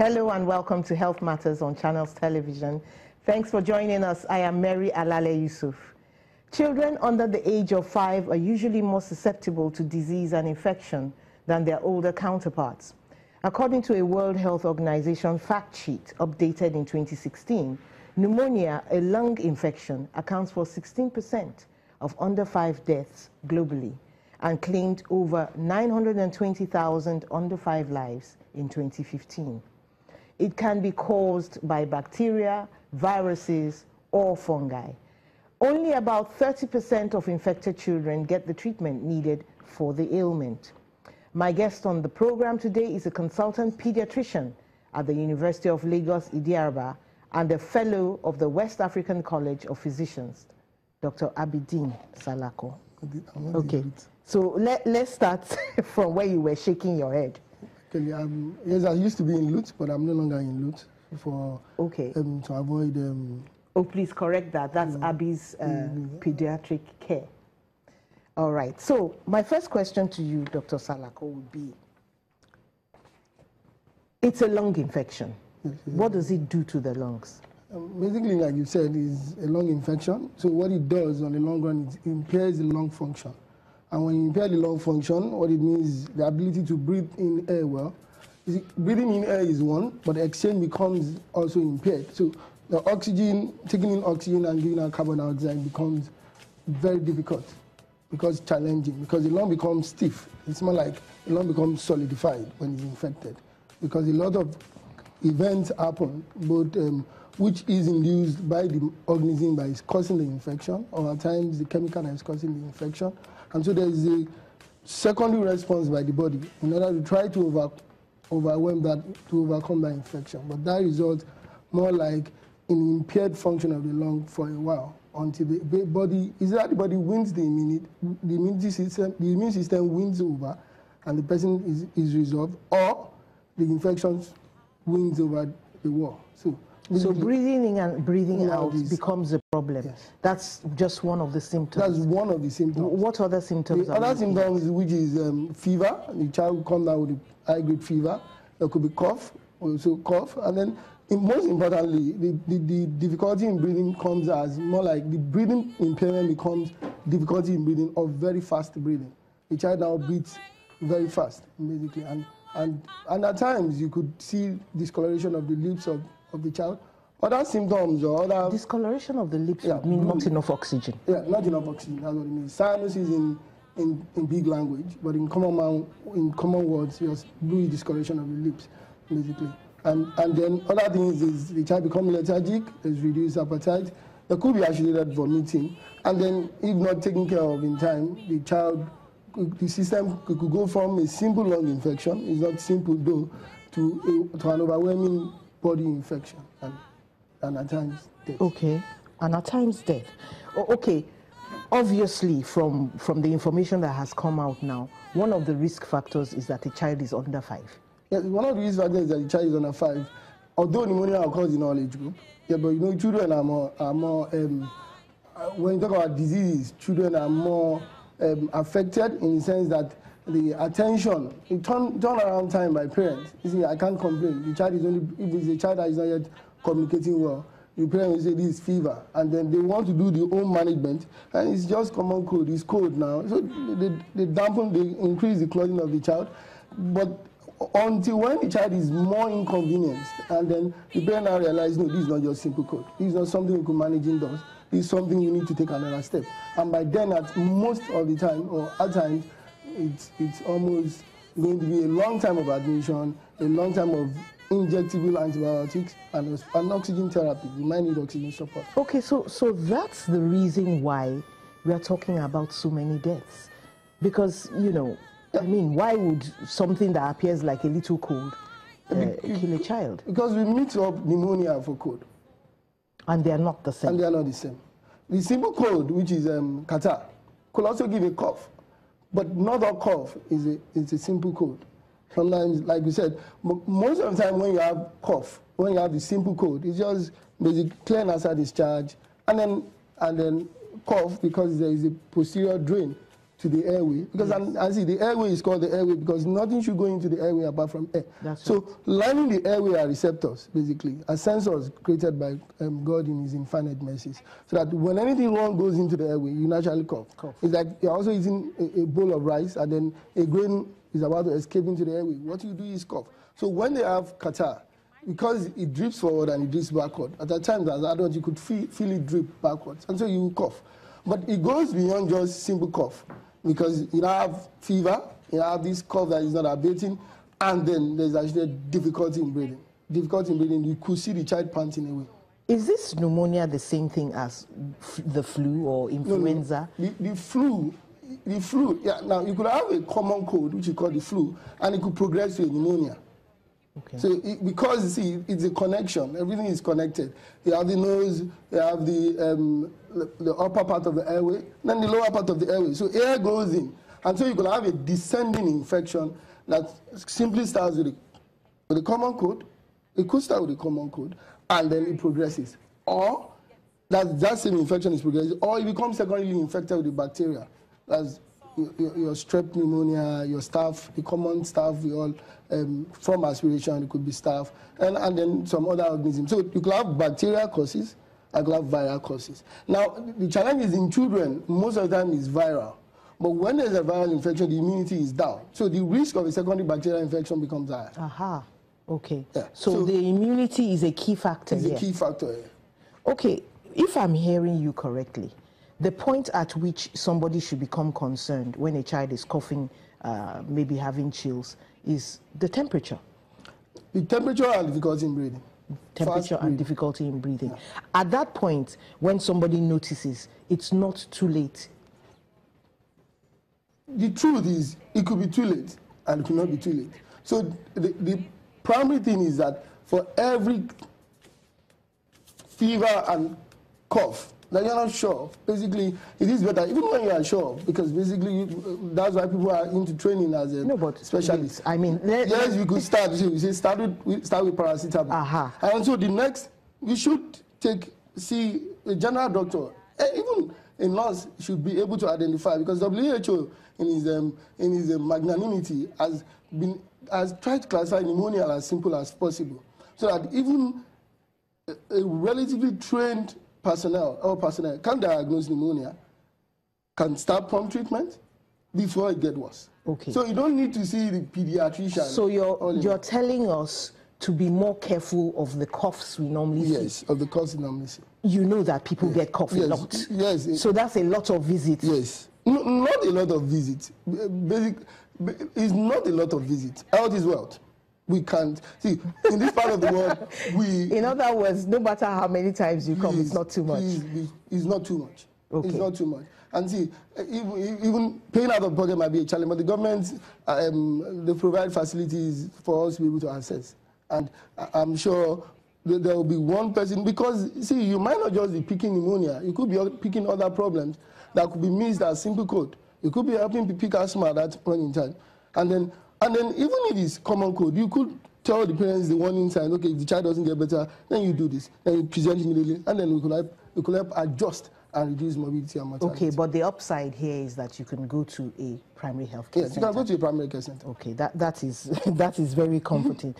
Hello and welcome to Health Matters on Channels Television. Thanks for joining us. I am Mary Alale Yusuf. Children under the age of 5 are usually more susceptible to disease and infection than their older counterparts. According to a World Health Organization fact sheet updated in 2016, pneumonia, a lung infection, accounts for 16% of under 5 deaths globally and claimed over 920,000 under 5 lives in 2015. It can be caused by bacteria, viruses, or fungi. Only about 30% of infected children get the treatment needed for the ailment. My guest on the program today is a consultant pediatrician at the University of Lagos, Idi-Araba, and a fellow of the West African College of Physicians, Dr. Abidin Salako. Okay, so let's start from where you were shaking your head. Okay, yes, I used to be in Lut, but I'm no longer in Lut for to avoid. Oh, please correct that. That's Abby's pediatric care. All right. So my first question to you, Dr. Salako, would be: it's a lung infection. Yes. What does it do to the lungs? Basically, like you said, is a lung infection. So what it does on the long run, it impairs the lung function. And when you impair the lung function, what it means is the ability to breathe in air well. Breathing in air is one, but the exchange becomes also impaired. So the oxygen, taking in oxygen and giving out carbon dioxide becomes very difficult because challenging, because the lung becomes stiff. It's more like the lung becomes solidified when it's infected because a lot of events happen, both which is induced by the organism that is causing the infection, or at times the chemical that is causing the infection. And so there is a secondary response by the body in order to try to overwhelm that, to overcome that infection. But that results more like an impaired function of the lung for a while until the body, either the body wins the immune system wins over and the person is resolved, or the infection wins over the war. So breathing in and breathing out becomes a problem. Yes. That's just one of the symptoms. That's one of the symptoms. What other symptoms The other symptoms, which is fever. The child will come down with a high-grade fever. There could be cough, also cough. And then, most importantly, the difficulty in breathing comes as more like the breathing impairment becomes difficulty in breathing or very fast breathing. The child now breathes very fast, basically. And at times, you could see discoloration of the lips of the child. Other symptoms or other... Discoloration of the lips would mean not enough oxygen. Yeah, not enough oxygen, that's what it means. Sinus is in big language, but in common words, just blue discoloration of the lips, basically. And then other things is the child becomes lethargic, there's reduced appetite, there could be associated vomiting, and then if not taken care of in time, the system could go from a simple lung infection, it's not simple though, to an overwhelming body infection and at times death. Okay, and at times death. Okay, obviously from the information that has come out now, one of the risk factors is that the child is under 5. Yes, one of the risk factors is that the child is under 5. Although pneumonia occurs in all age group, but you know, children are more when you talk about diseases, children are more affected in the sense that the attention, the turnaround time by parents. You see, I can't complain. The child is only, if it's a child that is not yet communicating well, the parents will say this is fever, and then they want to do the own management, and it's just common cold. It's cold now, so they increase the clothing of the child, but until when the child is more inconvenienced, and then the parent now realize, no, this is not just simple cold. This is not something we can manage indoors. This is something you need to take another step. And by then, at most of the time, or at times, it's almost going to be a long time of admission, a long time of injectable antibiotics, and oxygen therapy. You might need oxygen support. Okay, so that's the reason why we are talking about so many deaths. Because, you know, I mean, why would something that appears like a little cold kill a child? Because we mix up pneumonia for cold. And they are not the same. And they are not the same. The simple cold, which is catarrh, could also give a cough. But not all cough is a simple cold. Sometimes, like we said, most of the time when you have cough, when you have the simple cold, it's just basically clear nasal discharge, and then cough because there is a posterior drain to the airway, because and see, the airway is called the airway because nothing should go into the airway apart from air. So lining the airway are receptors, basically, are sensors created by God in his infinite mercies, so that when anything wrong goes into the airway, you naturally cough. It's like you're also eating a bowl of rice and then a grain is about to escape into the airway. What you do is cough. So when they have catarrh, because it drips forward and it drips backward, at that time as adults you could feel it drip backwards, and so you cough. But it goes beyond just simple cough, because you have fever, you have this cough that is not abating, and then there's actually difficulty in breathing. Difficulty in breathing, you could see the child panting away. Is this pneumonia the same thing as the flu or influenza? No. The flu, yeah, now you could have a common cold, which you call the flu, and it could progress to a pneumonia. Okay. So because, you see, it's a connection, everything is connected. You have the nose, you have the upper part of the airway, then the lower part of the airway. So air goes in, and so you could have a descending infection that simply starts with a common cold. It could start with a common cold, and then it progresses. Or that same infection is progressing, or it becomes secondarily infected with the bacteria. That's your strep pneumonia, your staph, the common staph we all from aspiration, it could be staph, and then some other organisms. So you could have bacterial causes, I could have viral causes. Now, the challenge is in children, most of the time is viral. But when there's a viral infection, the immunity is down. So the risk of a secondary bacterial infection becomes higher. Aha, okay. Yeah. So the immunity is a key factor here. It's a key factor here. Okay, if I'm hearing you correctly, the point at which somebody should become concerned when a child is coughing, maybe having chills, is the temperature. The temperature and difficulty in breathing. Temperature and difficulty in breathing. Yeah. At that point, when somebody notices, it's not too late. The truth is, it could be too late, and it could not be too late. So the primary thing is that for every fever and cough that you're not sure of, basically, it is better, even when you are sure, because basically that's why people are into training as a specialist. I mean, yes, you could start. You say start with paracetamol. And so the next, you should see a general doctor. Even a nurse should be able to identify, because WHO in his magnanimity has tried to classify pneumonia as simple as possible, so that even a relatively trained personnel can diagnose pneumonia, can start prompt treatment before it gets worse. Okay. So you don't need to see the pediatrician. So you're telling us to be more careful of the coughs we normally see. Yes, of the coughs we normally see. You know that people get cough a lot. Yes. So that's a lot of visits. Yes. No, not a lot of visits. It's not a lot of visits. Health is wealth. We can't see in this part of the world. In other words, no matter how many times you come, it's not too much. It's not too much. Okay. It's not too much. And see, even paying out of pocket might be a challenge, but the government they provide facilities for us to be able to access. And I'm sure there will be one person, because see, you might not just be picking pneumonia. You could be picking other problems that could be missed as simple cold. You could be helping to pick asthma at that point in time, and then even if it's common cold, you could tell the parents the warning sign. Okay, if the child doesn't get better, then you do this, then you present immediately, and then we could help adjust and reduce morbidity and mortality. Okay, but the upside here is that you can go to a primary health care center. Yes, you can go to a primary care center. Okay, that is very comforting.